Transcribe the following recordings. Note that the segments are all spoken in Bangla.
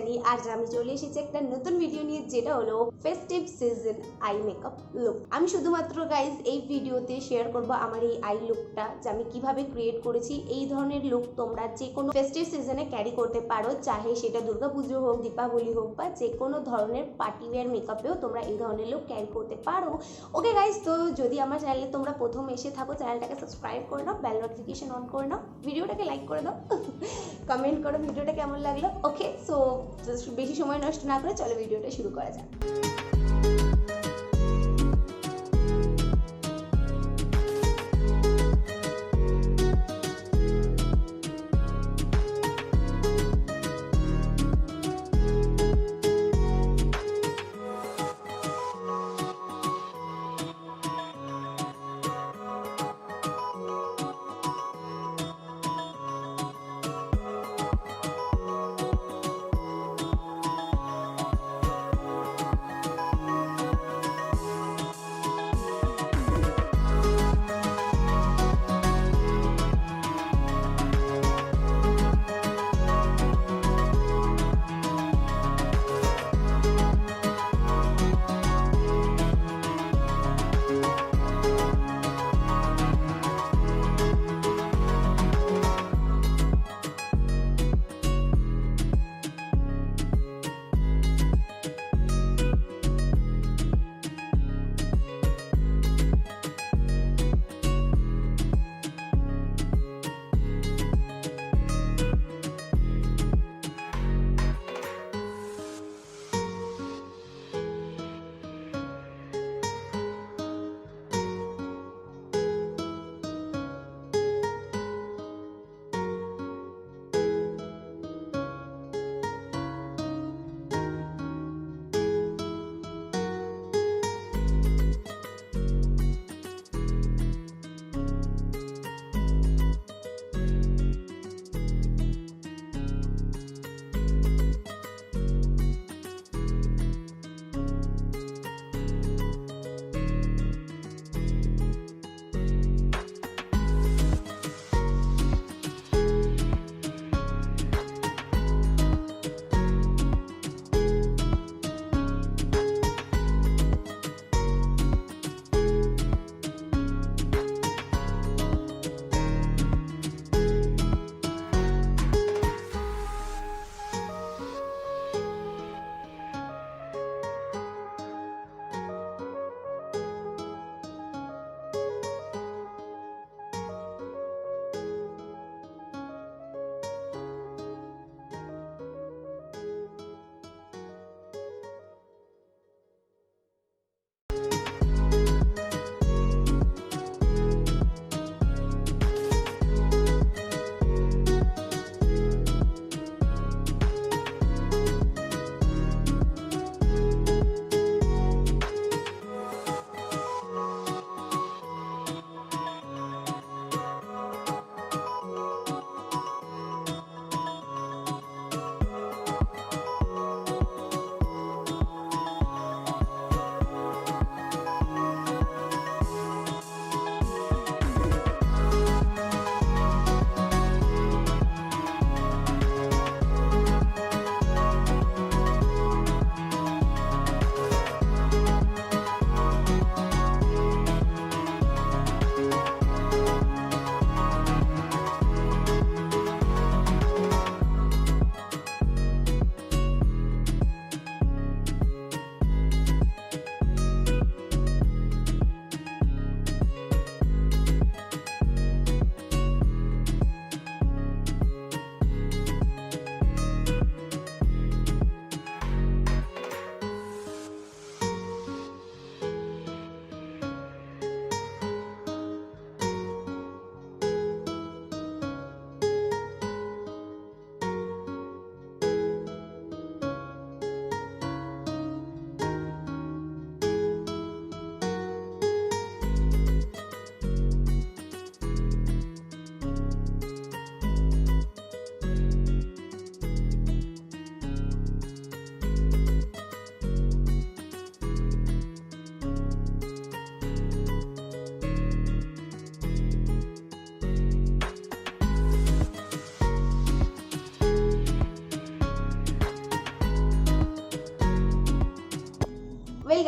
দেবজানি। আজ আমি চলে এসেছি একটা নতুন ভিডিও নিয়ে, যেটা হলো festive season eye makeup look. আমি শুধুমাত্র গাইজ এই ভিডিওতে শেয়ার করব আমার এই আই লুকটা, যে আমি কিভাবে ক্রিয়েট করেছি। এই ধরনের লুক তোমরা যে কোনো ফেস্টিভ সিজনে ক্যারি করতে পারো, চাহে সেটা দুর্গাপুজো হোক, দীপাবলি হোক, বা যে কোনো ধরনের পার্টি ওয়্যার মেকআপেও তোমরা এই ধরনের লুক ক্যারি করতে পারো। ওকে গাইজ, তো যদি আমার চ্যানেলে তোমরা প্রথম এসে থাকো, চ্যানেলটাকে সাবস্ক্রাইব করে নাও, বেল নোটিফিকেশন অন করে নাও, ভিডিওটাকে লাইক করে দাও, কমেন্ট করো ভিডিওটা কেমন লাগলো। ওকে, সো বেশি সময় নষ্ট না করে চলো ভিডিওটা শুরু করা যাক।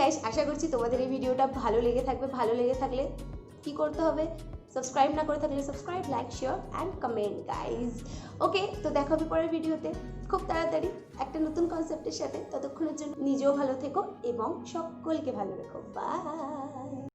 গাইস আশা করছি তোমাদের এই ভিডিওটা ভালো লেগে থাকবে। ভালো লেগে থাকলে কি করতে হবে, সাবস্ক্রাইব না করে থাকলে subscribe, like, share and comment guys. Okay, তো দেখা হবে পরের ভিডিওতে খুব তাড়াতাড়ি একটা নতুন কনসেপ্টের সাথে। ততক্ষণের জন্য নিজেও ভালো থেকো এবং সকলকে ভালো রেখো। বাই।